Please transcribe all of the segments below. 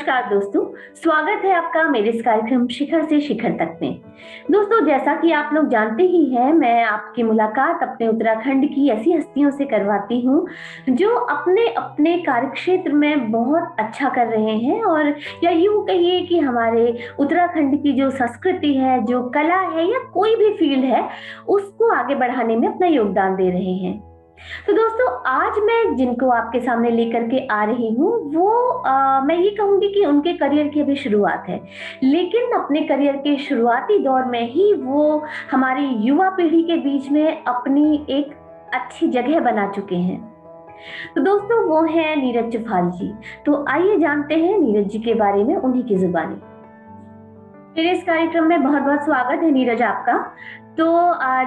नमस्कार दोस्तों, स्वागत है आपका मेरे इस कार्यक्रम शिखर से शिखर तक में। दोस्तों, जैसा कि आप लोग जानते ही हैं, मैं आपकी मुलाकात अपने उत्तराखंड की ऐसी हस्तियों से करवाती हूँ जो अपने अपने कार्यक्षेत्र में बहुत अच्छा कर रहे हैं, और या यूं कहिए कि हमारे उत्तराखंड की जो संस्कृति है, जो कला है या कोई भी फील्ड है, उसको आगे बढ़ाने में अपना योगदान दे रहे हैं। तो दोस्तों, आज मैं जिनको आपके सामने लेकर के आ रही हूँ वो मैं ये कहूँगी कि उनके करियर की अभी शुरुआत है, लेकिन अपने करियर के शुरुआती दौर में ही वो हमारी युवा पीढ़ी के बीच में अपनी एक अच्छी जगह बना चुके हैं। तो दोस्तों, वो हैं नीरज चौफाल जी। तो आइए जानते हैं नीरज जी के बारे में उन्हीं की जुबानी। मेरे इस कार्यक्रम में बहुत बहुत स्वागत है नीरज आपका। तो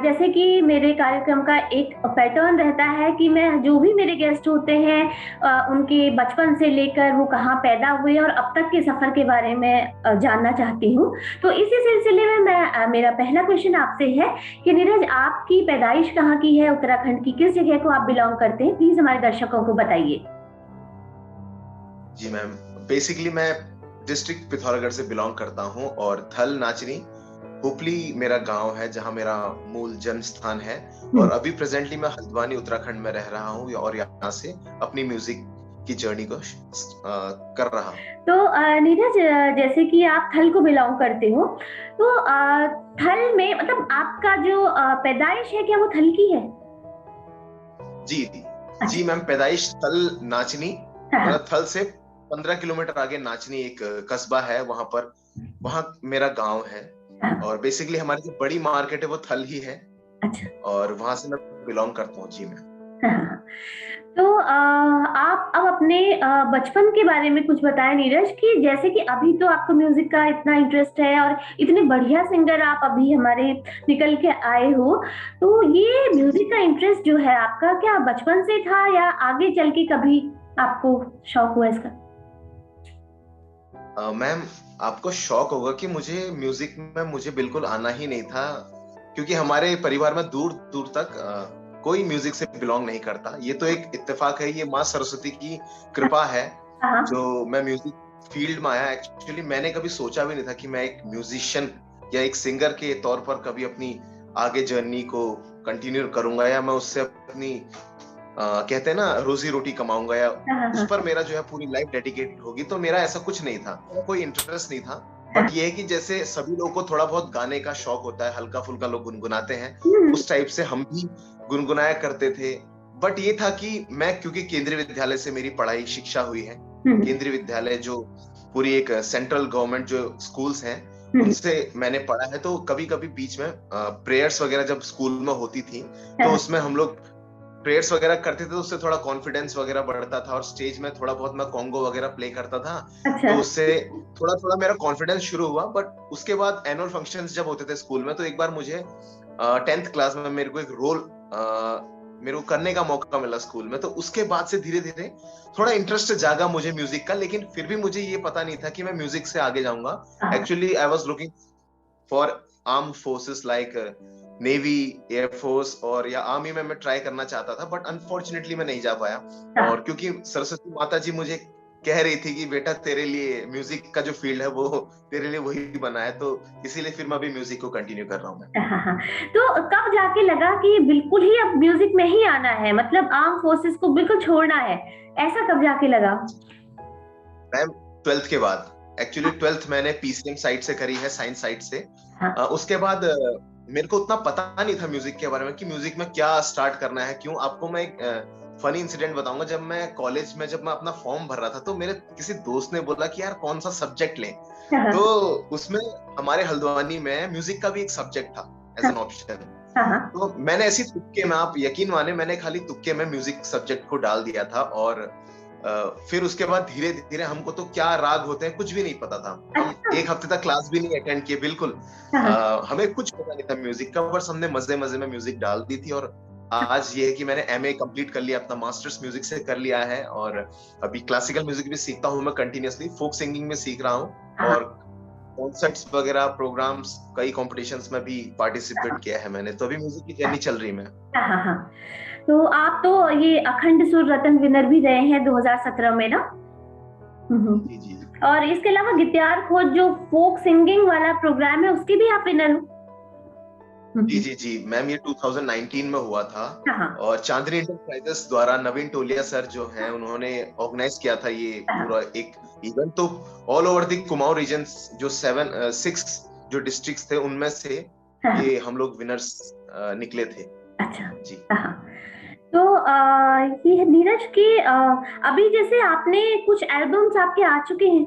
जैसे कि मेरे कार्यक्रम का एक पैटर्न रहता है कि मैं जो भी मेरे गेस्ट होते हैं उनके बचपन से लेकर वो कहाँ पैदा हुए और अब तक के सफर के बारे में जानना चाहती हूँ। तो इसी सिलसिले में मैं मेरा पहला क्वेश्चन आपसे है कि नीरज, आपकी पैदाइश कहाँ की है, उत्तराखंड की किस जगह को आप बिलोंग करते हैं, प्लीज हमारे दर्शकों को बताइए। जी मैम, बेसिकली मैं डिस्ट्रिक्ट पिथौरागढ़ से बिलोंग करता हूँ और थल नाचनी हुपली मेरा गांव है जहाँ मेरा मूल जन्म स्थान है। और अभी प्रेजेंटली मैं हल्द्वानी उत्तराखंड में रह रहा हूँ और यहाँ से अपनी म्यूजिक की जर्नी को कर रहा हूँ। तो नीरज, जैसे कि आप थल को बिलोंग करते हो, तो थल में मतलब आपका जो पैदाइश है, क्या वो थल की है? जी जी मैम, पैदाइश थल नाचनी, मतलब थल से 15 किलोमीटर आगे नाचनी एक कस्बा है, वहां मेरा गांव है। और बेसिकली हमारी जो बड़ी मार्केट है वो थल ही है। अच्छा। और वहां से मैं बिलोंग करता हूँ। जी मैम। तो आप अब अपने बचपन के बारे में कुछ बताएं नीरज, कि जैसे कि अभी तो आपको म्यूजिक का इतना इंटरेस्ट है और इतने बढ़िया सिंगर आप अभी हमारे निकल के आए हो, तो ये म्यूजिक का इंटरेस्ट जो है आपका, क्या बचपन से था या आगे चल के कभी आपको शौक हुआ इसका? मैम, आपको शौक होगा कि मुझे म्यूजिक में मुझे बिल्कुल आना ही नहीं था, क्योंकि हमारे परिवार में दूर दूर तक कोई म्यूजिक से बिलोंग नहीं करता। ये तो एक इत्तेफाक है, ये माँ सरस्वती की कृपा है जो मैं म्यूजिक फील्ड में आया। एक्चुअली मैंने कभी सोचा भी नहीं था कि मैं एक म्यूजिशियन या एक सिंगर के तौर पर कभी अपनी आगे जर्नी को कंटिन्यू करूंगा, या मैं उससे अपनी कहते हैं ना रोजी रोटी कमाऊंगा, या उस पर मेरा जो है पूरी लाइफ डेडिकेटेड होगी। तो मेरा ऐसा कुछ नहीं था, कोई इंटरेस्ट नहीं था। बट ये है कि जैसे सभी लोगों को थोड़ा बहुत गाने का शौक होता है, हल्का फुल्का लोग गुनगुनाते हैं, उस टाइप से हम भी गुनगुनाया करते थे। बट ये था कि मैं, क्योंकि केंद्रीय विद्यालय से मेरी पढ़ाई शिक्षा हुई है, केंद्रीय विद्यालय जो पूरी एक सेंट्रल गवर्नमेंट जो स्कूल्स हैं उनसे मैंने पढ़ा है। तो कभी कभी बीच में प्रेयर्स वगैरह जब स्कूल में होती थी तो उसमें हम लोग प्रेयर्स वगैरह करते थे, तो उससे थोड़ा कॉन्फिडेंस वगैरह बढ़ता था, और स्टेज में थोड़ा बहुत मैं कॉन्गो वगैरह प्ले करता था। तो उससे थोड़ा थोड़ा मेरा कॉन्फिडेंस शुरू हुआ। बट उसके बाद एनुअल फंक्शंस जब होते थे स्कूल में, तो एक बार मुझे 10th क्लास में मेरे को एक रोल मेरे को करने का मौका मिला स्कूल में। तो उसके बाद से धीरे धीरे थोड़ा इंटरेस्ट जागा मुझे म्यूजिक का, लेकिन फिर भी मुझे ये पता नहीं था कि मैं म्यूजिक से आगे जाऊंगा। Actually I was looking for arm forces like navy, air force और या आर्मी में मैं ट्राई करना चाहता था, बट अनफॉर्चुनेटली मैं नहीं जा पाया। और क्योंकि सरस्वती माता जी मुझे कह रही थी कि बेटा तेरे लिए म्यूजिक का जो फील्ड है वो तेरे लिए वही बना है, तो इसीलिए फिर मैं अभी म्यूजिक को कंटिन्यू कर रहा हूँ। तो कब जाके लगा कि बिल्कुल ही अब म्यूजिक में ही आना है, मतलब आर्म फोर्सेस को बिल्कुल छोड़ना है, ऐसा कब जाके लगा? मैम, 12th के बाद। एक्चुअली 12th मैंने पीसीएम साइड से करी है, साइंस साइड से। उसके बाद मेरे को उतना पता नहीं था म्यूजिक के बारे में कि म्यूजिक में क्या स्टार्ट करना है, क्यों। आपको मैं एक फनी इंसिडेंट बताऊंगा। जब मैं कॉलेज में जब मैं अपना फॉर्म भर रहा था, तो मेरे किसी दोस्त ने बोला कि यार कौन सा सब्जेक्ट लें। तो उसमें हमारे हल्द्वानी में म्यूजिक का भी एक सब्जेक्ट था एज एन ऑप्शन। तो मैंने ऐसी तुक्के में, आप यकीन माने, मैंने खाली तुक्के में म्यूजिक सब्जेक्ट को डाल दिया था। और फिर उसके बाद धीरे धीरे हमको तो क्या राग होते हैं कुछ भी नहीं पता था। हम एक हफ्ते तक क्लास भी नहीं अटेंड किए, बिल्कुल हमें कुछ पता नहीं था म्यूजिक का, बस हमने मजे मजे में म्यूजिक डाल दी थी। और आज ये है कि मैंने एमए कंप्लीट कर लिया, अपना मास्टर्स म्यूजिक से कर लिया है। और अभी क्लासिकल म्यूजिक भी सीखता हूँ मैं कंटिन्यूअसली, फोक सिंगिंग में सीख रहा हूँ, और कॉन्सर्ट्स वगैरह प्रोग्राम्स, कई कॉम्पिटिशन्स में भी पार्टिसिपेट किया है मैंने। तो अभी म्यूजिक की जर्नी चल रही है। तो आप तो ये अखंड सुर रत्न विनर भी रहे हैं 2017 में ना? जी जी। और इसके अलावा गिटार खोज जो फोक सिंगिंग वाला प्रोग्राम है उसके भी आप विनर हो। जी जी जी मैम, ये 2019 में हुआ था। हाँ और चांदनी इंटरप्राइजेस द्वारा नवीन टोलिया सर जो हैं उन्होंने ऑर्गेनाइज किया था ये पूरा एक इवेंट। तो all over the Kumaon region जो 6 जो डिस्ट्रिक्ट्स थे उनमें से ये हम लोग विनर्स निकले थे। अच्छा जी हाँ। तो ये नीरज की अभी जैसे आपने कुछ एल्बम्स आपके आ चुके हैं।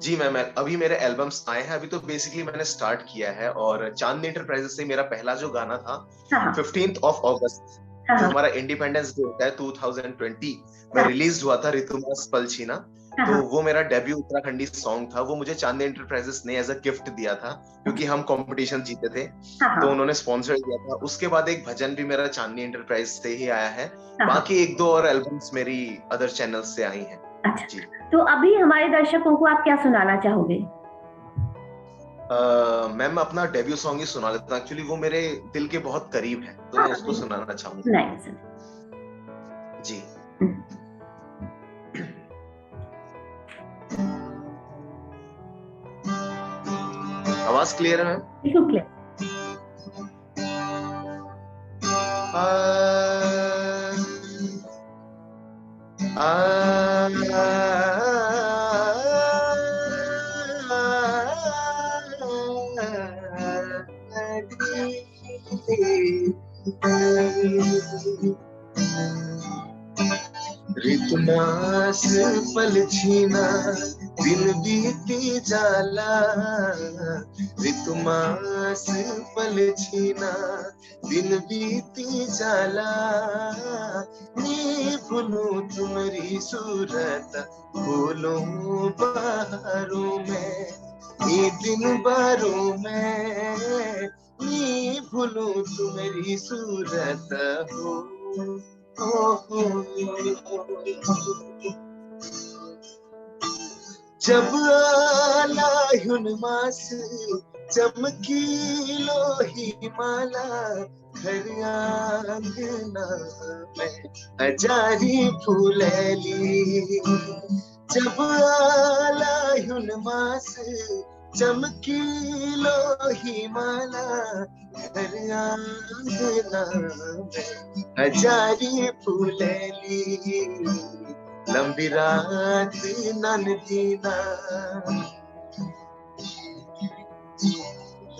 जी मैम, अभी मेरे एल्बम्स आए हैं। अभी तो बेसिकली मैंने स्टार्ट किया है और चांदनी इंटरप्राइजेस से मेरा पहला जो गाना था 15th of August जो हमारा इंडिपेंडेंस डे होता है 2020 में रिलीज हुआ था, ऋतुमास पलछीना। तो वो मेरा डेब्यू उत्तराखंडी सॉन्ग था। वो मुझे चांदनी इंटरप्राइजेस ने एज अ गिफ्ट दिया था क्योंकि हम कंपटीशन जीते थे, तो उन्होंने स्पॉन्सर किया था। उसके बाद एक भजन भी मेरा चांदनी इंटरप्राइज से ही आया है। बाकी 1-2 और एल्बम्स मेरी अदर चैनल से आई हैं। अच्छा जी। तो अभी हमारे दर्शकों को आप क्या सुनाना चाहोगे? मैम अपना डेब्यू सॉन्ग ही सुना लेता हूँ। एक्चुअली वो मेरे दिल के बहुत करीब है, तो मैं उसको सुनाना चाहूंगा। जी। आवाज क्लियर है मैम? बिल्कुल क्लियर। ऋतुमास पलछीना दिन बीती जाला, ऋतुमास पलछीना दिन बीती जाला, नी भूलूं तुम्हारी सूरत भूलूं बहारों में, ये दिन बारों में नी भूलूं तुम्हारी सूरत हो। जब आला हुनमास चमकी लोही माला, घर आंगना में हजारी फूलेली। जब आला हुनमास चमकी लोही माला, घर आंगना में हजारी फूलेली। लंबी रात ननदीना,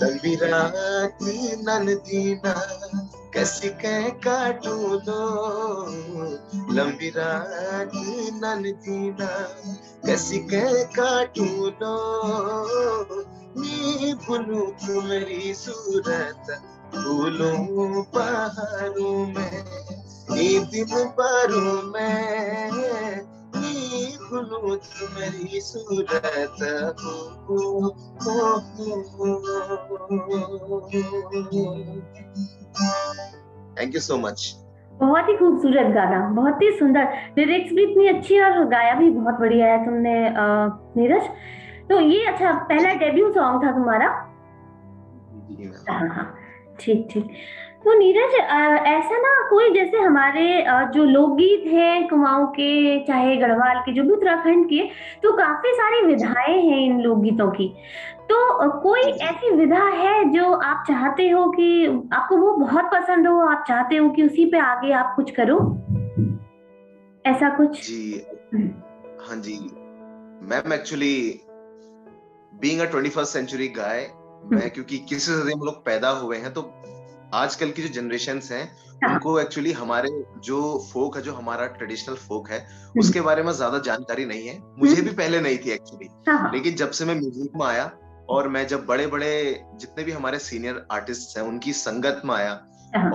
लंबी रात ननदीना कैसी कह काटू लो, लंबी रात ननदीना कैसी कह काटू लो, नी भूलूं तुम्हारी सूरत भूलूं पहाड़ों में, ये दिन बारों में नी भूलूं तुम्हारी सूरत हो। Thank you so much. बहुत ही खूबसूरत गाना, बहुत ही सुंदर, लिरिक्स भी इतनी अच्छी और गाया भी बहुत बढ़िया है तुमने नीरज। तो ये अच्छा पहला डेब्यू सॉन्ग था तुम्हारा? हाँ ठीक ठीक। तो नीरज ऐसा ना कोई जैसे हमारे जो लोकगीत हैं कुमाऊं के, चाहे गढ़वाल के, जो भी उत्तराखंड के, तो काफी सारी विधाएं हैं इन लोकगीतों की। तो कोई ऐसी विधा है जो आप चाहते हो कि आपको वो बहुत पसंद हो, आप चाहते हो कि उसी पे आगे आप कुछ करो, ऐसा कुछ? जी हाँ जी ma'am, actually being a 21st century guy, मैं क्योंकि किसी से हम लोग पैदा हुए हैं, तो आजकल की जो जनरेशंस हैं उनको एक्चुअली हमारे जो फोक है, जो हमारा ट्रेडिशनल फोक है, उसके बारे में ज्यादा जानकारी नहीं है। मुझे भी पहले नहीं थी एक्चुअली, लेकिन जब से मैं म्यूजिक में आया और मैं जब बड़े बड़े जितने भी हमारे सीनियर आर्टिस्ट हैं उनकी संगत में आया,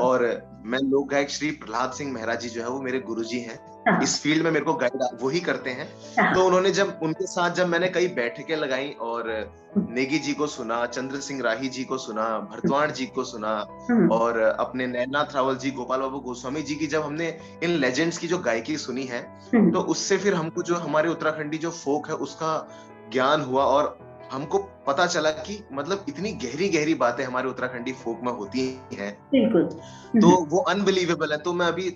और मैं लोक गायक श्री प्रहलाद सिंह मेहरा जी जो है वो मेरे गुरुजी हैं, इस फील्ड में मेरे को गाइड वो ही करते हैं। तो उन्होंने जब उनके साथ जब मैंने कई बैठकें लगाई और नेगी जी को सुना, चंद्र सिंह राही जी को सुना, भरतवाण जी को सुना, और अपने नैनाथ रावल जी, गोपाल बाबू गोस्वामी जी की जब हमने इन लेजेंड्स की जो गायकी सुनी है, तो उससे फिर हमको जो हमारे उत्तराखंडी जो फोक है उसका ज्ञान हुआ और हमको पता चला कि मतलब इतनी गहरी गहरी बातें हमारे उत्तराखंडी फोक में होती हैं, तो वो अनबिलीवेबल है। तो मैं अभी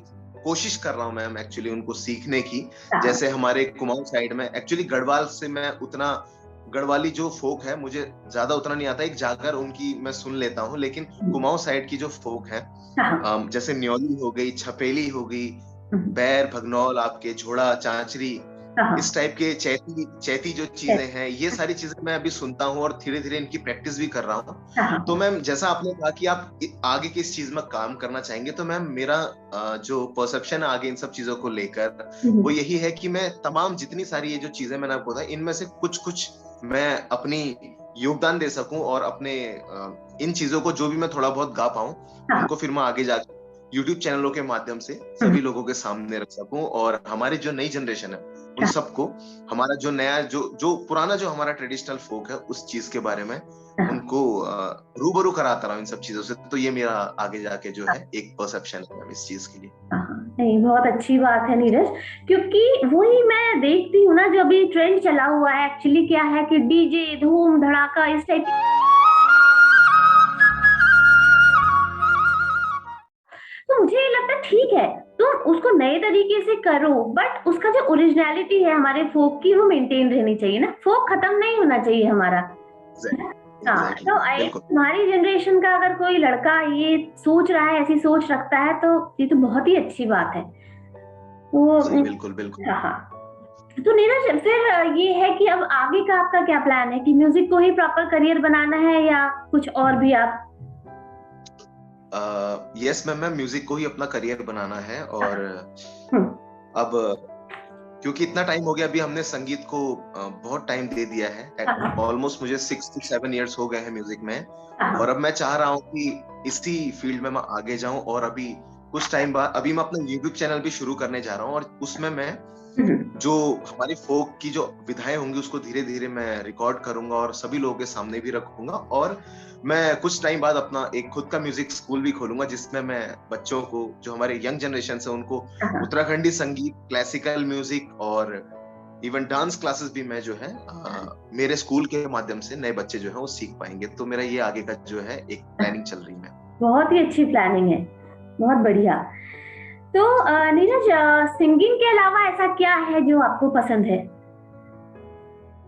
कोशिश कर रहा हूँ मैम एक्चुअली उनको सीखने की। हाँ, जैसे हमारे कुमाऊं साइड में एक्चुअली गढ़वाल से मैं उतना, गढ़वाली जो फोक है मुझे ज्यादा उतना नहीं आता, एक जागर उनकी मैं सुन लेता हूँ, लेकिन कुमाऊं साइड की जो फोक है, हाँ, जैसे न्योली हो गई, छपेली हो गई, हम्म, बैर भगनौल, आपके झोड़ा चांचरी, हाँ, इस टाइप के चैती चैती जो चीजें हैं, ये सारी चीजें मैं अभी सुनता हूँ और धीरे धीरे इनकी प्रैक्टिस भी कर रहा हूँ। तो हाँ, मैम जैसा आपने कहा कि आप आगे किस चीज में काम करना चाहेंगे, तो मैम मेरा जो परसेप्शन है आगे इन सब चीजों को लेकर, वो यही है कि मैं तमाम जितनी सारी ये जो चीजें मैंने आपको बताई, इनमें से कुछ कुछ मैं अपनी योगदान दे सकूं और अपने इन चीजों को जो भी मैं थोड़ा बहुत गा पाऊं, हाँ, उनको फिर मैं आगे जाकर यूट्यूब चैनलों के माध्यम से हम्म, सभी लोगों के सामने रख सकूं, और हमारी जो नई जनरेशन है उन हाँ, सबको हमारा जो नया जो जो पुराना जो हमारा ट्रेडिशनल फोक है उस चीज के बारे में हाँ, उनको रूबरू कराता रहा हूँ इन सब चीजों से। तो ये मेरा आगे जाके जो हाँ, है एक परसेप्शन है इस चीज के लिए। हाँ, नहीं बहुत अच्छी बात है नीरज, क्योंकि वही मैं देखती हूँ ना, जो अभी ट्रेंड चला हुआ है एक्चुअली क्या है कि डीजे धूम धड़ाका इस टाइप, तो मुझे ये लगता है ठीक है, तुम उसको नए तरीके से करो, बट उसका जो ओरिजिनलिटी है हमारे फोक की वो मेंटेन रहनी चाहिए ना, फोक खत्म नहीं होना चाहिए हमारा। हाँ, एग्जैक्टली तो बिल्कुल। तुम्हारी जनरेशन का अगर कोई लड़का ये सोच रहा है, ऐसी सोच रखता है, तो ये तो बहुत ही अच्छी बात है। तो जी बिल्कुल बिल्कुल। हाँ हाँ। तो नीरज फिर ये है कि अब आगे का आपका क्या प्लान है, कि म्यूजिक को ही प्रॉपर करियर बनाना है या कुछ और भी आप? यस मैम, मैं म्यूजिक को ही अपना करियर बनाना है, और हम्म, अब क्योंकि इतना टाइम हो गया, अभी हमने संगीत को बहुत टाइम दे दिया है, हाँ, ऑलमोस्ट मुझे 6 to 7 years हो गए हैं म्यूजिक में, और हाँ, अब मैं चाह रहा हूँ कि इसी फील्ड में मैं आगे जाऊं, और अभी कुछ टाइम बाद अभी मैं अपना यूट्यूब चैनल भी शुरू करने जा रहा हूँ, और उसमें मैं हम्म, जो हमारी फोक की जो विधाएं होंगी उसको धीरे धीरे मैं रिकॉर्ड करूंगा और सभी लोगों के सामने भी रखूंगा, और मैं कुछ टाइम बाद अपना एक खुद का म्यूजिक स्कूल भी खोलूंगा, जिसमें मैं बच्चों को, जो हमारे यंग जनरेशन है, उनको हाँ, उत्तराखंडी संगीत, क्लासिकल म्यूजिक और इवन डांस क्लासेस भी मैं जो है मेरे स्कूल के माध्यम से नए बच्चे जो है वो सीख पाएंगे। तो मेरा ये आगे का जो है एक हाँ, प्लानिंग चल रही है। बहुत ही अच्छी प्लानिंग है, बहुत बढ़िया। तो नीरज, सिंगिंग के अलावा ऐसा क्या है जो आपको पसंद है?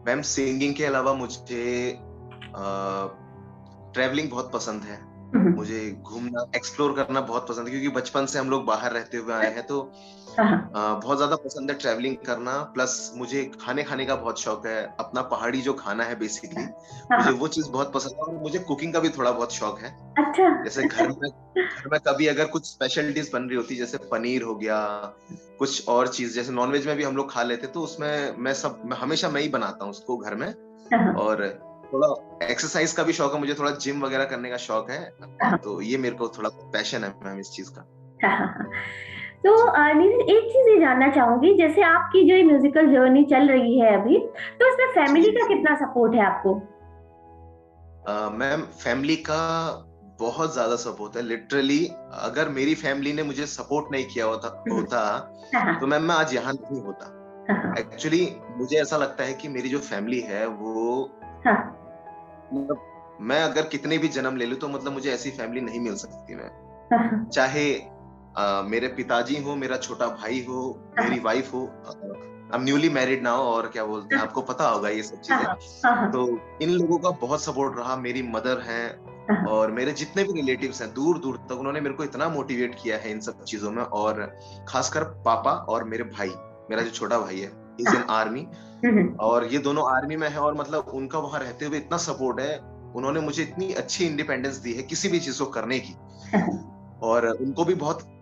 मैम सिंगिंग के अलावा मुझे ट्रैवलिंग बहुत पसंद है, हम्म, मुझे घूमना एक्सप्लोर करना बहुत पसंद है, क्योंकि बचपन से हम लोग बाहर रहते हुए आए हैं, तो हाँ, बहुत ज्यादा पसंद है ट्रैवलिंग करना। प्लस मुझे खाने खाने का बहुत शौक है, अपना पहाड़ी जो खाना है बेसिकली, हाँ, मुझे हाँ, वो चीज बहुत पसंद है, और मुझे कुकिंग का भी थोड़ा बहुत शौक है। अच्छा, जैसे घर में कभी अगर कुछ स्पेशल डिश बन रही होती, जैसे पनीर हो गया, कुछ और चीज, जैसे नॉनवेज में भी हम लोग खा लेते, तो उसमें मैं हमेशा मैं ही बनाता हूँ उसको घर में। हाँ, और थोड़ा एक्सरसाइज का भी शौक है मुझे, थोड़ा जिम वगैरह करने का शौक है, हाँ, तो ये मेरे को थोड़ा पैशन है मैम इस चीज का। हाँ, हाँ, हाँ। तो जी। नीरज, एक चीज ये जानना चाहूंगी, जैसे आपकी जो म्यूजिकल जर्नी चल रही है अभी, तो इसमें जी फैमिली जी का जी। कितना सपोर्ट है आपको? मैम फैमिली का बहुत ज्यादा सपोर्ट है लिटरली। अगर मेरी फैमिली ने मुझे सपोर्ट नहीं किया हम्म, होता हाँ, तो हाँ, मैम मैं आज यहाँ नहीं होता। हाँ, एक्चुअली मुझे ऐसा लगता है कि मेरी जो फैमिली है वो, हाँ, मतलब मैं अगर कितने भी जन्म ले लूं तो मतलब मुझे ऐसी फैमिली नहीं मिल सकती। मैं हाँ, हाँ, चाहे मेरे पिताजी हो, मेरा छोटा भाई हो, मेरी हाँ, वाइफ हो, I am newly married now, और क्या बोलते हैं, आपको पता होगा ये सब हाँ, चीजें। हाँ, हाँ, तो इन लोगों का बहुत सपोर्ट रहा, मेरी मदर हैं हाँ, और मेरे जितने भी रिलेटिव्स हैं दूर दूर तक, उन्होंने मेरे को इतना मोटिवेट किया है इन सब चीजों में, और खासकर पापा और मेरे भाई, मेरा जो छोटा भाई है, इज इन आर्मी, और ये दोनों आर्मी में है, और मतलब उनका वहां रहते हुए इतना सपोर्ट है, उन्होंने मुझे इतनी अच्छी इंडिपेंडेंस दी है किसी भी चीज को करने की, और उनको भी बहुत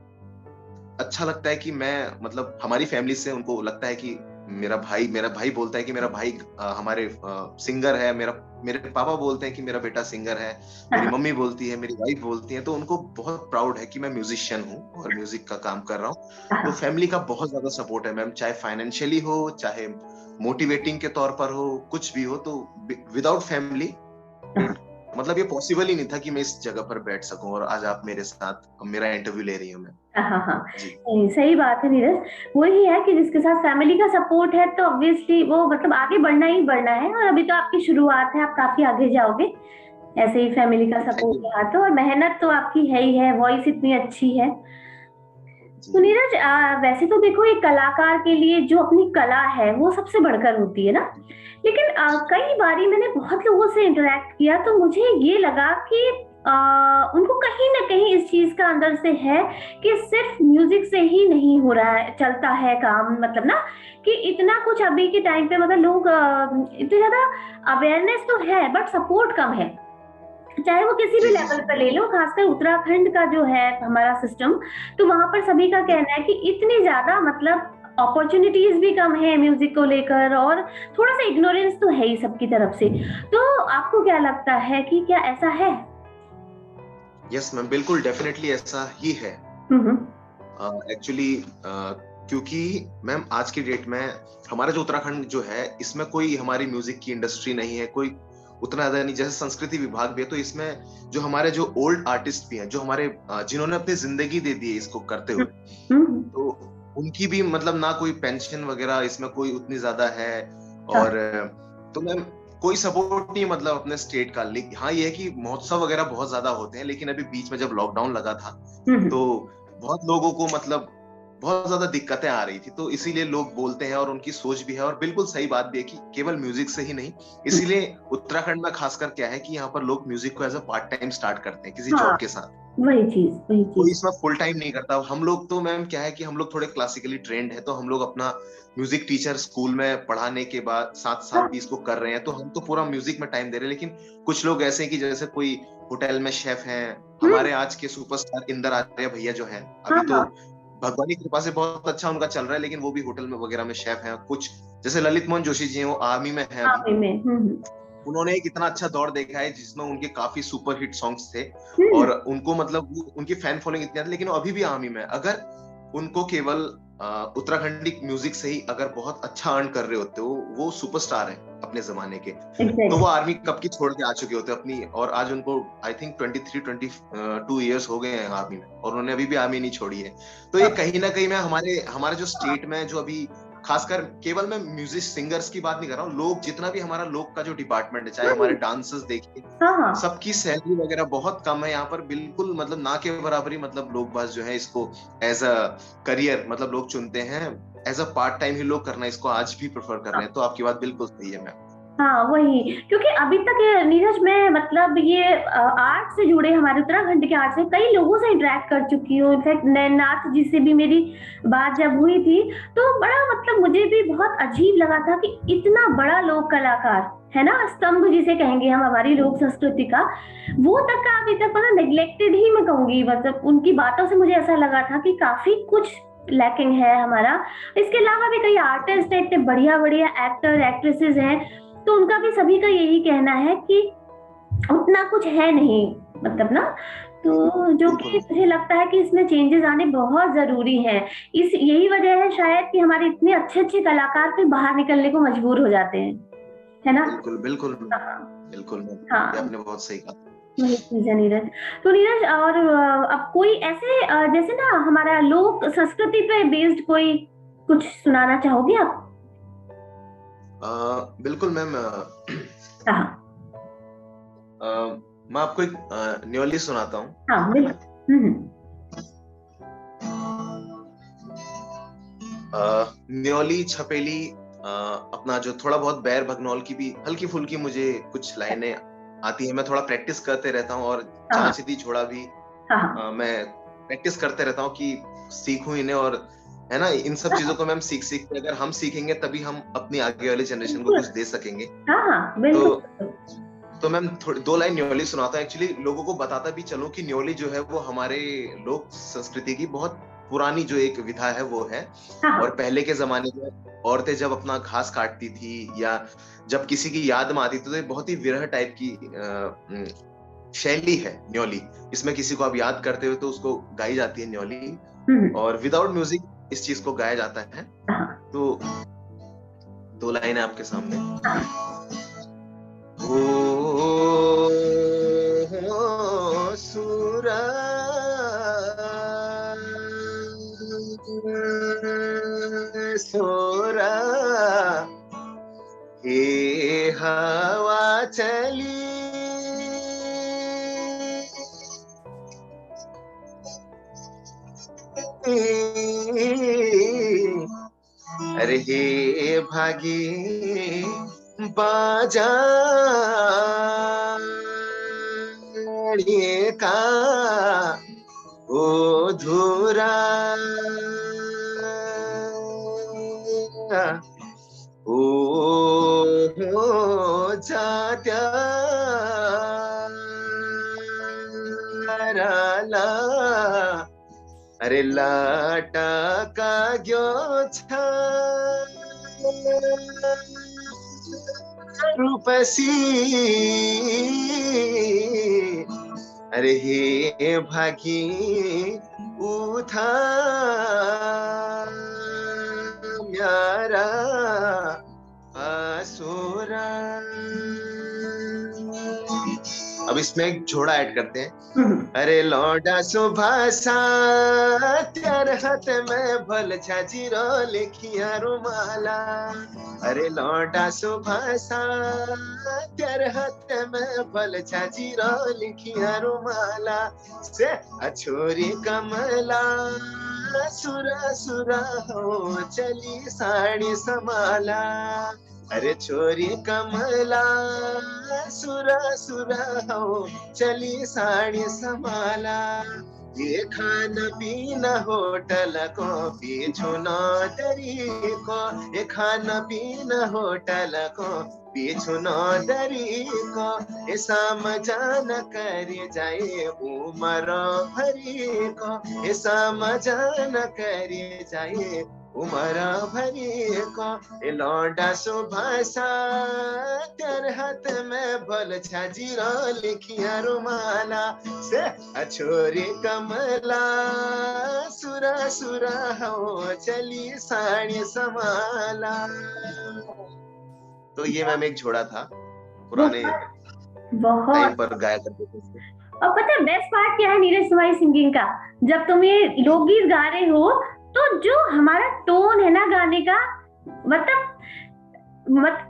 अच्छा लगता है कि मैं, मतलब हमारी फैमिली से उनको लगता है कि मेरा भाई बोलता है कि मेरा भाई हमारे सिंगर है, मेरे पापा बोलते हैं कि मेरा बेटा सिंगर है, मेरी हाँ, मम्मी बोलती है, मेरी वाइफ बोलती है, तो उनको बहुत प्राउड है कि मैं म्यूजिशियन हूँ और म्यूजिक का काम कर रहा हूँ। तो हाँ, फैमिली का बहुत ज्यादा सपोर्ट है मैम, चाहे फाइनेंशियली हो, चाहे मोटिवेटिंग के तौर पर हो, कुछ भी हो, तो विदाउट फैमिली हाँ, मतलब ये पॉसिबल ही नहीं था कि मैं इस जगह पर बैठ सकूं, और आज आप मेरे साथ मेरा इंटरव्यू ले रही हूँ मैं। हाँ, हाँ, हाँ। जी नहीं, सही बात है नीरज, वही है कि जिसके साथ फैमिली का सपोर्ट है तो ऑब्वियसली वो मतलब आगे बढ़ना ही बढ़ना है, और अभी तो आपकी शुरुआत है, आप काफी आगे जाओगे, ऐसे ही फैमिली का थैंक सपोर्ट यू। रहा तो। और मेहनत तो आपकी है ही है, वॉइस इतनी अच्छी है, तो नीरज, वैसे तो देखो एक कलाकार के लिए जो अपनी कला है वो सबसे बढ़कर होती है ना। लेकिन कई बारी मैंने बहुत लोगों से इंटरेक्ट किया तो मुझे ये लगा कि उनको कहीं ना कहीं इस चीज का अंदर से है कि सिर्फ म्यूजिक से ही नहीं हो रहा है, चलता है काम, मतलब ना कि इतना कुछ अभी के टाइम पे, मतलब लोग इतने ज्यादा अवेयरनेस तो है बट सपोर्ट कम है। चाहे वो किसी भी जी जी लेवल जी। पर ले लो, खासकर उत्तराखंड का जो है हमारा सिस्टम, तो वहां पर सभी का कहना है कि इतनी ज्यादा, मतलब अपॉर्चुनिटीज भी कम है म्यूजिक को लेकर, और थोड़ा सा इग्नोरेंस तो है ही सबकी तरफ से। तो आपको क्या लगता है कि क्या ऐसा है? यस मैम, बिल्कुल डेफिनेटली ऐसा ही है। हम्म। एक्चुअली क्योंकि मैम आज की डेट में हमारा जो उत्तराखंड जो है, इसमें कोई हमारी म्यूजिक की इंडस्ट्री नहीं है, कोई उतना ज्यादा नहीं। जैसे संस्कृति विभाग भी है, तो इसमें जो हमारे जो ओल्ड आर्टिस्ट भी हैं, जो हमारे जिन्होंने अपनी जिंदगी दे दी है इसको करते हुए, हम्म। तो उनकी भी मतलब ना कोई पेंशन वगैरह इसमें कोई उतनी ज्यादा है। हाँ। और तो मैम कोई सपोर्ट नहीं मतलब अपने स्टेट का। हाँ, ये है कि महोत्सव वगैरह बहुत ज्यादा होते हैं, लेकिन अभी बीच में जब लॉकडाउन लगा था, हम्म। तो बहुत लोगों को मतलब बहुत ज्यादा दिक्कतें आ रही थी, तो इसीलिए लोग बोलते हैं, और उनकी सोच भी है और बिल्कुल सही बात भी है कि केवल म्यूजिक से ही नहीं। इसीलिए उत्तराखंड में खासकर क्या है कि यहाँ पर लोग म्यूजिक को as a part time start करते हैं किसी हाँ, जॉब के साथ। वही चीज, वही कोई चीज। इसमें फुल टाइम नहीं करता। हम लोग तो मैम क्या है कि हम लोग थोड़े क्लासिकली ट्रेंड है, तो हम लोग अपना म्यूजिक टीचर स्कूल में पढ़ाने के बाद साथ साथ भी हाँ। इसको कर रहे हैं, तो हम तो पूरा म्यूजिक में टाइम दे रहे हैं। लेकिन कुछ लोग ऐसे हैं कि जैसे कोई होटल में शेफ हैं, हम्म। हमारे आज के सुपरस्टार इंदर आर्य भैया जो हैं, हाँ अभी तो हाँ। भगवान की कृपा से बहुत अच्छा उनका चल रहा है, लेकिन वो भी होटल में वगैरह में शेफ हैं। कुछ जैसे ललित मोहन जोशी जी हैं, वो आर्मी में हैं हाँ अभी। में। उन्होंने एक इतना अच्छा दौर देखा है जिसमें उनके काफी सुपर हिट सॉन्ग्स थे, हम्म। और उनको मतलब उनकी फैन फॉलोइंग इतनी थी, लेकिन वो अभी भी आर्मी में। अगर उनको केवल उत्तराखंडी म्यूजिक से ही अगर बहुत अच्छा अर्न कर रहे होते, वो सुपरस्टार है अपने जमाने के, तो वो एग्जैक्टली। आर्मी कब की छोड़ के आ चुके होते अपनी। और आज उनको आई थिंक 23-22 ईयर्स हो गए हैं आर्मी में, और उन्होंने अभी भी आर्मी नहीं छोड़ी है। तो ये कहीं ना कहीं मैं हमारे हमारे जो स्टेट में जो अभी खासकर, केवल मैं म्यूजिक सिंगर्स की बात नहीं कर रहा हूँ, लोग जितना भी हमारा लोग का जो डिपार्टमेंट है, चाहे हमारे डांसर्स देखिए, हाँ हाँ। सबकी सैलरी वगैरह बहुत कम है यहाँ पर, बिल्कुल मतलब ना के बराबरी। मतलब लोग बस जो है इसको एज अ करियर मतलब लोग चुनते हैं, एज अ पार्ट टाइम ही लोग करना इसको आज भी प्रेफर कर रहे हैं। तो आपकी बात बिल्कुल सही है मैम। हाँ वही, क्योंकि अभी तक नीरज, मैं मतलब ये आर्ट से जुड़े, हमारे उत्तराखंड के आर्ट से कई लोगों से इंटरेक्ट कर चुकी हूँ। इनफैक्ट नैनाथ जी से भी मेरी बात जब हुई थी, तो बड़ा मतलब मुझे भी बहुत अजीब लगा था कि इतना बड़ा लोक कलाकार है ना, स्तंभ जिसे कहेंगे हम हमारी लोक संस्कृति का, वो तक का अभी तक मतलब नेग्लेक्टेड ही मैं कहूंगी। मतलब उनकी बातों से मुझे ऐसा लगा था कि काफी कुछ लैकिंग है हमारा। इसके अलावा भी कई आर्टिस्ट हैं, इतने बढ़िया बढ़िया एक्टर एक्ट्रेसेस हैं, तो उनका भी सभी का यही कहना है कि उतना कुछ है नहीं, मतलब ना। तो जो कि बिल्कुल मुझे लगता है कि इसमें चेंजेस आने बहुत जरूरी हैं। इस यही वजह है शायद कि हमारे इतने अच्छे अच्छे कलाकार फिर बाहर निकलने को मजबूर हो जाते हैं, है ना। बिल्कुल बिल्कुल हाँ। बिल्कुल मैम, ये हाँ, आपने बहुत सही कहा। वही चीज है नीरज। तो नीरज, और अब कोई ऐसे जैसे ना हमारा लोक संस्कृति पे बेस्ड कोई कुछ सुनाना चाहोगे आप? बिल्कुल मैम। हाँ मैं आपको एक न्योली सुनाता हूँ। हाँ, बिल्कुल। न्योली छपेली, अपना जो थोड़ा बहुत बैर भगनौल की भी हल्की फुल्की मुझे कुछ लाइनें आती है। मैं थोड़ा प्रैक्टिस करते रहता हूँ, और हाँ चांच दी छोड़ा भी हाँ। मैं प्रैक्टिस करते रहता हूँ कि सीखूं इन्हें। और है ना, इन सब चीजों हाँ, को मैम सीख सीख के अगर हम सीखेंगे तभी हम अपनी आगे वाली जनरेशन को बिल्कुल। कुछ दे सकेंगे। हाँ हाँ, तो बिल्कुल। तो मैम थोड़ी दो लाइन न्योली सुनाता हूँ। एक्चुअली लोगों को बताता भी चलूं कि न्योली जो है वो हमारे लोक संस्कृति की बहुत पुरानी जो एक विधा है वो है। हाँ और हाँ। पहले के जमाने में औरतें जब अपना घास काटती थी, या जब किसी की याद में आती थी, तो ये बहुत ही विरह टाइप की शैली है न्योली। इसमें किसी को आप याद करते हुए तो उसको गाई जाती है न्योली, हम्म। और विदाउट म्यूजिक इस चीज को गाया जाता है। हाँ तो दो लाइन है आपके सामने। हाँ। ओ सूरा सोरा, हे हवा चली अरे हे भागी बाजा का ओ धुरा ओ हो जात्या ला अरे लाटा का ग्यो रूपसी अरे हे भागी उठा म्यारा आसुरा। अब इसमें एक जोड़ा ऐड करते हैं। अरे लौंडा सुभाषा त्यार हाथ में भल छाजीरो लिखिया रुमाला। अरे लौंडा सुभाषा त्यार हाथ में भल छाजीरो लिखिया रुमाला से अछोरी कमला सुरा सुरा हो चली साड़ी समाला। अरे छोरी कमला सुरा सुरा हो चली साड़ी समाला। ये खाना पीना होटल को पीछू न डरी को। ये खाना पीना होटल को पीछू न डरी को। ऐसा मजा न कर जाए उमर भरी को। ऐसा मजा न कर जाए उमर भरी को। लौंडा सुभाषा तेरे हाथ में भल छाजीरो लिखिया रुमाला से अछोरी कमला सुरा सुरा हो चली साड़ी समाला। तो ये मैम एक जोड़ा था पुराने टाइम पर गाया करते थे। और पता है बेस्ट पार्ट क्या है नीरज तुम्हारी सिंगिंग का, जब तुम ये लोकगीत गा रहे हो तो जो हमारा टोन है ना गाने का, मतलब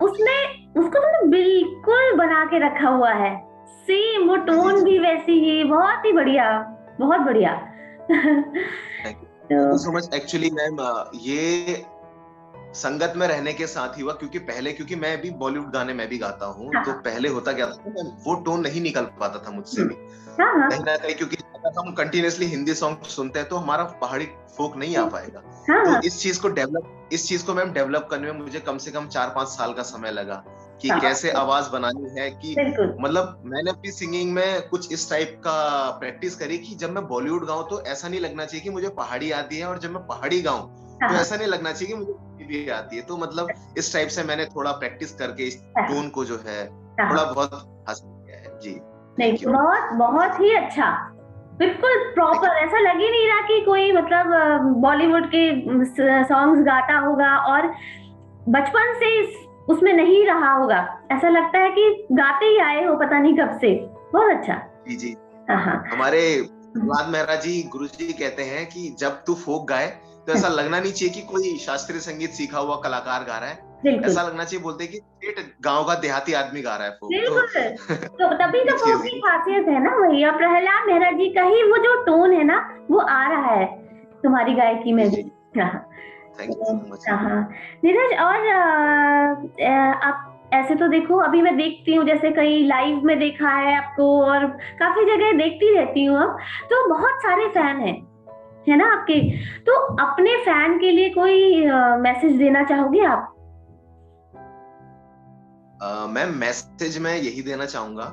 उसमें उसको तुमने बिल्कुल बना के रखा हुआ है। सेम वो टोन भी वैसी ही, बहुत ही बढ़िया, बहुत बढ़िया। So much. एक्चुअली मैम ये संगत में रहने के साथ ही हुआ, क्योंकि मैं भी बॉलीवुड गाने मैं भी गाता हूँ। तो पहले होता क्या था, वो टोन नहीं निकल पाता था मुझसे भी कहीं ना कहीं, क्योंकि हम कंटिन्यूअसली हिंदी सॉन्ग सुनते हैं तो हमारा पहाड़ी फोक नहीं आ पाएगा। तो इस चीज को मैम डेवलप करने में मुझे कम से कम 4-5 साल का समय लगा कि कैसे आवाज बनानी है। कि मतलब मैंने अपनी सिंगिंग में कुछ इस टाइप का प्रैक्टिस करी कि जब मैं बॉलीवुड गाऊं तो ऐसा नहीं लगना चाहिए कि मुझे पहाड़ी आती है, और जब मैं पहाड़ी गाऊं तो ऐसा नहीं लगना चाहिए कि मुझे भी आती है। तो मतलब इस टाइप से मैंने थोड़ा प्रैक्टिस करके इस टोन को जो है थोड़ा बहुत हासिल किया है। जी नहीं, बहुत बहुत ही अच्छा, बिल्कुल प्रॉपर। ऐसा लग ही नहीं रहा कि कोई मतलब बॉलीवुड के सॉन्ग्स गाता होगा और बचपन से उसमें नहीं रहा होगा। ऐसा लगता है कि गाते ही आए हो पता नहीं कब से। बहुत अच्छा। जी जी। हमारे प्रहलाद मेहरा जी गुरुजी कहते हैं कि जब तू फोक गाए तो ऐसा लगना नहीं चाहिए कि कोई शास्त्रीय संगीत सीखा हुआ कलाकार गा रहा है। ऐसा लगना चाहिए, बोलते कि गांव का देहाती आदमी गा रहा है फोक। तो तभी तो फोक की खासियत है ना वही। और प्रहलाद मेहरा जी का ही वो जो टोन है ना वो आ रहा है तुम्हारी गायकी में भी। नीरज, और आप ऐसे तो देखो, अभी मैं देखती हूँ जैसे कहीं लाइव में देखा है आपको और काफी जगह देखती रहती हूँ। अब तो बहुत सारे फैन है ना आपके। तो अपने फैन के लिए कोई मैसेज देना चाहोगे आप? मैम मैसेज मैं यही देना चाहूंगा।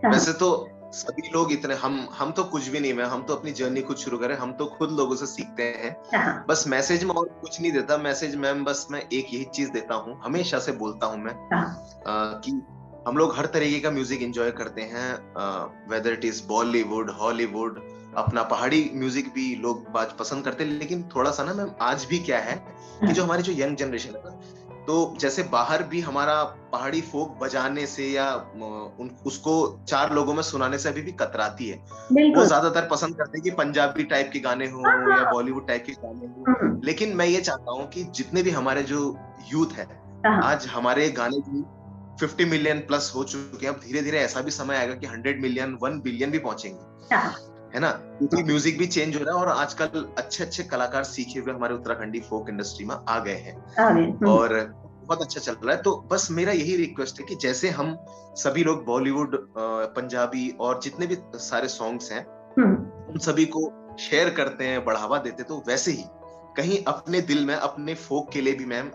वैसे तो सभी लोग इतने हम तो कुछ भी नहीं, हम तो अपनी जर्नी खुद शुरू करें, हम तो खुद लोगों से सीखते हैं। बस मैसेज में और कुछ नहीं देता। मैसेज मैम बस मैं एक यही चीज देता हूँ, हमेशा से बोलता हूँ मैं कि हम लोग हर तरीके का म्यूजिक एंजॉय करते हैं, whether it is Bollywood, Hollywood, अपना पहाड़ी म्यूजिक भी लोग पसंद करते हैं। लेकिन थोड़ा सा ना मैम आज भी क्या है कि जो हमारी जो यंग जनरेशन है ना, तो जैसे बाहर भी हमारा पहाड़ी फोक बजाने से या उसको 4 लोगों में सुनाने से अभी भी कतराती है। वो ज्यादातर पसंद करते हैं कि पंजाबी टाइप के गाने हो या बॉलीवुड टाइप के गाने हो। लेकिन मैं ये चाहता हूँ कि जितने भी हमारे जो यूथ है, आज हमारे गाने भी 50 मिलियन प्लस हो चुके हैं। अब धीरे धीरे ऐसा भी समय आएगा कि 100 मिलियन 1 बिलियन भी पहुंचेंगे। है ना, क्योंकि म्यूजिक भी चेंज हो रहा है और आजकल अच्छे अच्छे कलाकार सीखे हुए हमारे उत्तराखंडी फोक इंडस्ट्री में आ गए हैं और बहुत अच्छा चल रहा है। तो बस मेरा यही रिक्वेस्ट है कि जैसे हम सभी लोग बॉलीवुड, पंजाबी और जितने भी सारे सॉन्ग्स हैं उन सभी को शेयर करते हैं, बढ़ावा देते, तो वैसे ही कहीं अपने दिल में अपने फोक के लिए भी मैम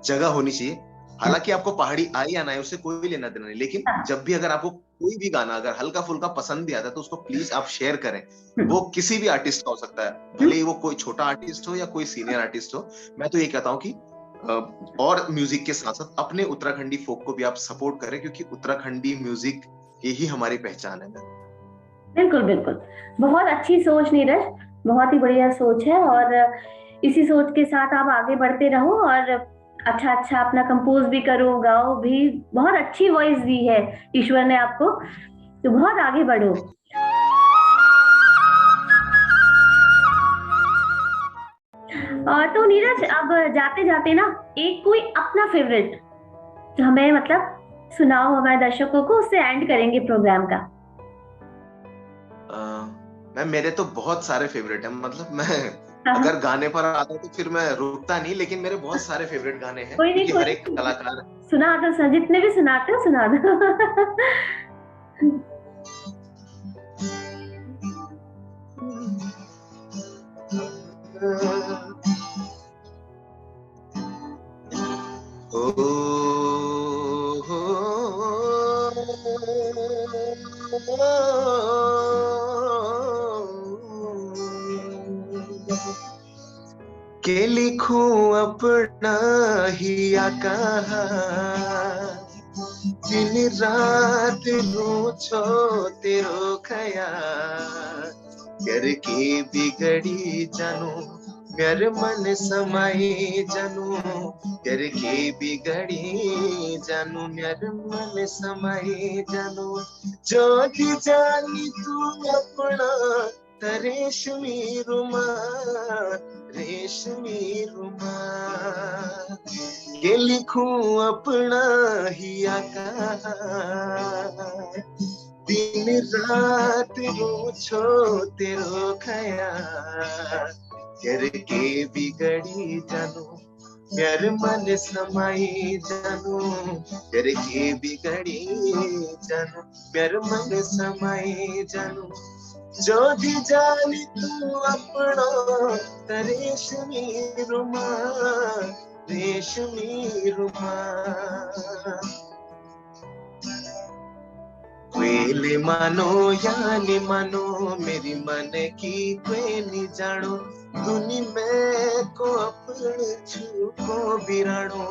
जगह होनी चाहिए। हालांकि आपको पहाड़ी आए या ना आए उससे कोई लेना देना नहीं, लेकिन जब भी अगर आपको कोई भी गाना अगर हल्का फुल्का पसंद भी आता है तो उसको प्लीज आप शेयर करें। वो किसी भी आर्टिस्ट का हो सकता है, भले ही वो कोई छोटा आर्टिस्ट हो या कोई सीनियर आर्टिस्ट हो। मैं तो ये कहता हूँ कि और म्यूजिक के साथ साथ अपने उत्तराखंडी फोक को भी आप सपोर्ट करें, क्योंकि उत्तराखंडी म्यूजिक यही हमारी पहचान है। बिल्कुल बिल्कुल, बहुत अच्छी सोच नीरज, बहुत ही बढ़िया सोच है और इसी सोच के साथ आप आगे बढ़ते रहो और अच्छा अच्छा अपना कंपोज भी करो, गाओ भी, बहुत अच्छी वॉइस दी है ईश्वर ने आपको, तो बहुत आगे बढ़ो। तो नीरज अब जाते जाते ना एक कोई अपना फेवरेट जो हमें मतलब सुनाओ हमारे दर्शकों को, उससे एंड करेंगे प्रोग्राम का। मैम मेरे तो बहुत सारे फेवरेट हैं, मतलब मैं अगर गाने पर आता तो फिर मैं रुकता नहीं, लेकिन मेरे बहुत सारे फेवरेट गाने हैं क्योंकि हर एक कलाकार सुना दो, जितने भी सुनाते हो सुना दो। के लिखूं अपना ही कहा, दिन रात पूछो तेरो ख्याल, करके बिगड़ी जानू मेरे मन समाई जानू, करके बिगड़ी जानू मेरे मन समाई जानू, जो की जानी तू अपना रेशमी रुमाल, रेशमी रुमाल, के लिखूं अपना ही कहा, दिन रात पूछो तेरो ख्याल, करके बिगड़ी जानू मेरे मन समाई जानू, करके बिगड़ी जानू मेरे मन समाई जानू, जो भी जानी तू अपना रेशमी रुमाल, रेशमी रुमाल, कोयले मानो यानी मानो मेरी मन की कोयली जानो, दुनी में को अपने छू को बिरानो,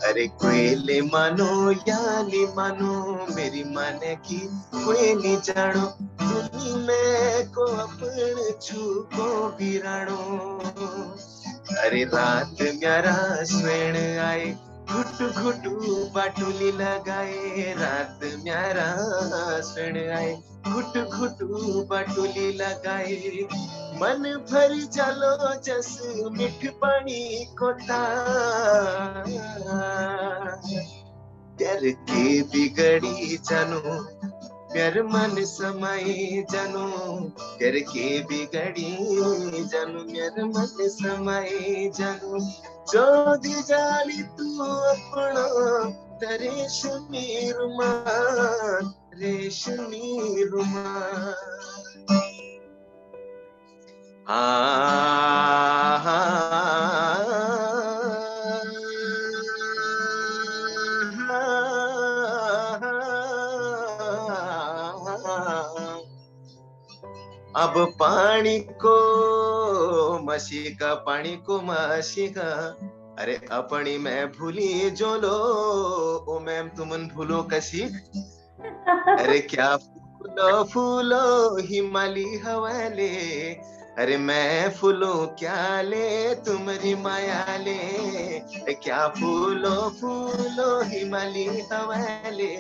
अरे कोयले मानो यानी मानो मेरी मन की कोयली जानो, दुनी में को अपने छू को बिरानो, अरे रात म्यारा स्वेण आए घुट घुटू बाटुली लगाए, रात म्यारा स्वेण आए घुट घुटू बाटुली लगाए, मन भर चलो जस मिठ पानी को तार, करके बिगड़ी जानू मेरे मन समाई जानू, करके बिगड़ी जानू मेरे मन समाई जानू, जो दी जानी तू अपना रेशमी रुमाल, रेशमी रुमाल, अब पानी को मशीका पानी को मशीका, अरे अपनी मैं भूली जो लो ओ मैम तुमन भूलो कशी, अरे क्या फूलो फूलो हिमाली हवाले, अरे मैं फूलो क्या ले तुम्हारी माया ले, क्या फूलो फूलो हिमाली हवाले,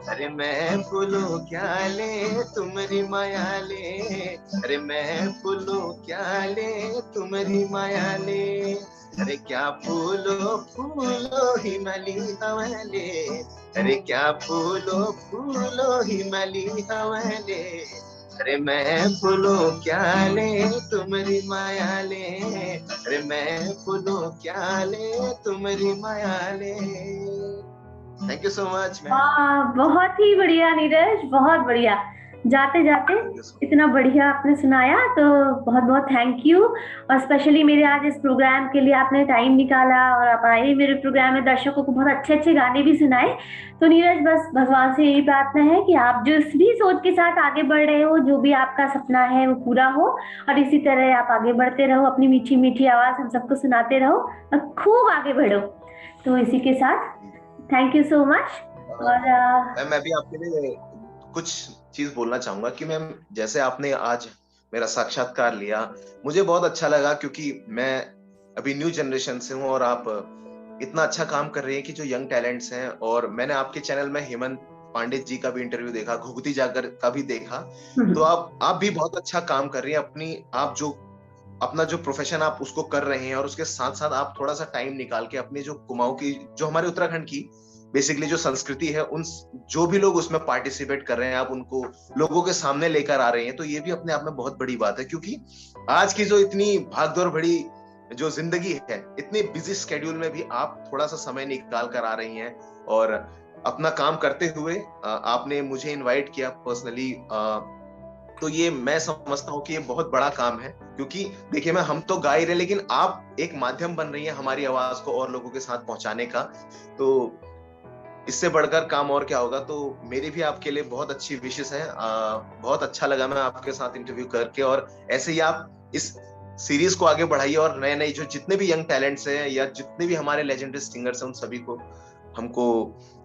अरे मैं फूलो क्या ले तुम्हारी माया ले, अरे मैं फूलो क्या ले तुम्हारी माया ले, अरे क्या फूलो फूलो हिमाली हवाले, अरे क्या फूलो फूलो हिमाली हवाले, अरे मैं फूलों क्या ले तुम्हारी माया ले, अरे मैं फूलों क्या ले तुम्हारी माया ले। Thank you so much ma'am. वाह, बहुत ही बढ़िया नीरज, बहुत बढ़िया। जाते जाते थैंक यू सो इतना बढ़िया आपने सुनाया, तो बहुत बहुत थैंक यू। और स्पेशली मेरे आज इस प्रोग्राम के लिए आपने टाइम निकाला और आप आए मेरे प्रोग्राम में, दर्शकों को बहुत अच्छे अच्छे गाने भी सुनाए। तो नीरज, बस भगवान से यही प्रार्थना है कि आप जिस भी सोच के साथ आगे बढ़ रहे हो, जो भी आपका सपना है वो पूरा हो, और इसी तरह आप आगे बढ़ते रहो, अपनी मीठी मीठी आवाज हम सबको सुनाते रहो और खूब आगे बढ़ो। तो इसी के साथ थैंक यू सो मच। और मैम मैं भी आपके लिए कुछ चीज बोलना चाहूंगा कि मैम जैसे आपने आज मेरा साक्षात्कार लिया, मुझे बहुत अच्छा लगा, क्योंकि मैं अभी न्यू जनरेशन से हूँ और आप इतना अच्छा काम कर रही हैं कि जो यंग टैलेंट्स हैं। और मैंने आपके चैनल में हेमंत पांडे जी का भी इंटरव्यू देखा, घुघुती जागर का भी देखा। तो आप भी बहुत अच्छा काम कर रही हैं। आप जो अपना जो प्रोफेशन आप उसको कर रहे हैं, और उसके साथ साथ आप थोड़ा सा टाइम निकाल के अपने जो कुमाऊं की, जो हमारे उत्तराखंड की बेसिकली जो संस्कृति है, उन जो भी लोग उसमें पार्टिसिपेट कर रहे हैं, आप उनको लोगों के सामने लेकर आ रहे हैं। तो ये भी अपने आप में बहुत बड़ी बात है, क्योंकि आज की जो इतनी भागदौड़ भरी जो जिंदगी है, इतने बिजी स्केड्यूल में भी आप थोड़ा सा समय निकाल कर आ रही हैं। और अपना काम करते हुए आपने मुझे इनवाइट किया पर्सनली। तो ये मैं समझता हूँ कि ये बहुत बड़ा काम है, क्योंकि देखिए मैं हम तो गा ही रहे, लेकिन आप एक माध्यम बन रही हैं हमारी आवाज को और लोगों के साथ पहुंचाने का। तो इससे बढ़कर काम और क्या होगा। तो मेरी भी आपके लिए बहुत अच्छी विशेष है। बहुत अच्छा लगा मैं आपके साथ इंटरव्यू करके, और ऐसे ही आप इस सीरीज को आगे बढ़ाइए और नए नए जो जितने भी यंग टैलेंट्स हैं या जितने भी हमारे लेजेंडरी सिंगर्स हैं, उन सभी को हमको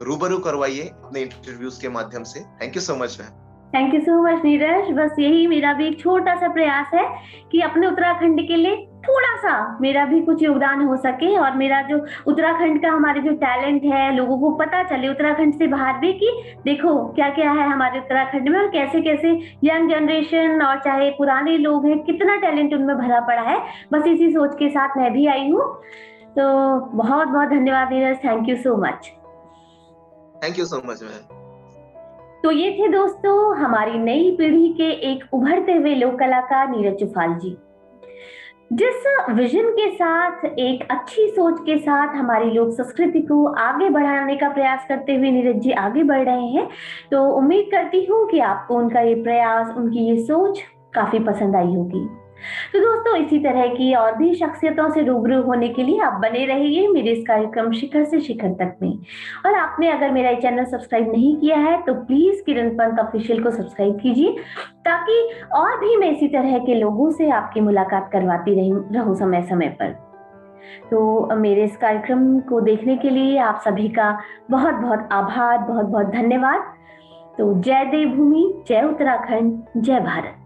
रूबरू करवाइए अपने इंटरव्यूज के माध्यम से। Thank you so much ma'am. Thank you so much Neeraj. बस यही मेरा भी एक छोटा सा प्रयास है कि अपने उत्तराखंड के लिए थोड़ा सा मेरा भी कुछ योगदान हो सके, और मेरा जो उत्तराखंड का हमारे जो टैलेंट है लोगों को पता चले उत्तराखंड से बाहर भी, कि देखो क्या क्या है हमारे उत्तराखंड में, और कैसे कैसे यंग जनरेशन और चाहे पुराने लोग हैं, कितना टैलेंट उनमें भरा पड़ा है। बस इसी सोच के साथ मैं भी आई हूँ। तो बहुत बहुत धन्यवाद Neeraj, thank you so much. Thank you so much ma'am. तो ये थे दोस्तों हमारी नई पीढ़ी के एक उभरते हुए लोक कलाकार नीरज चुफाल जी, जिस विजन के साथ, एक अच्छी सोच के साथ हमारी लोक संस्कृति को आगे बढ़ाने का प्रयास करते हुए नीरज जी आगे बढ़ रहे हैं। तो उम्मीद करती हूँ कि आपको उनका ये प्रयास, उनकी ये सोच काफी पसंद आई होगी। तो दोस्तों, इसी तरह की और भी शख्सियतों से रूबरू होने के लिए आप बने रहिए मेरे इस कार्यक्रम शिखर से शिखर तक में। और आपने अगर मेरा चैनल सब्सक्राइब नहीं किया है तो प्लीज किरण पंत ऑफिशियल को सब्सक्राइब कीजिए, ताकि और भी मैं इसी तरह के लोगों से आपकी मुलाकात करवाती रहूं समय समय पर। तो मेरे इस कार्यक्रम को देखने के लिए आप सभी का बहुत बहुत आभार, बहुत बहुत धन्यवाद। तो जय देवभूमि, जय उत्तराखंड, जय भारत।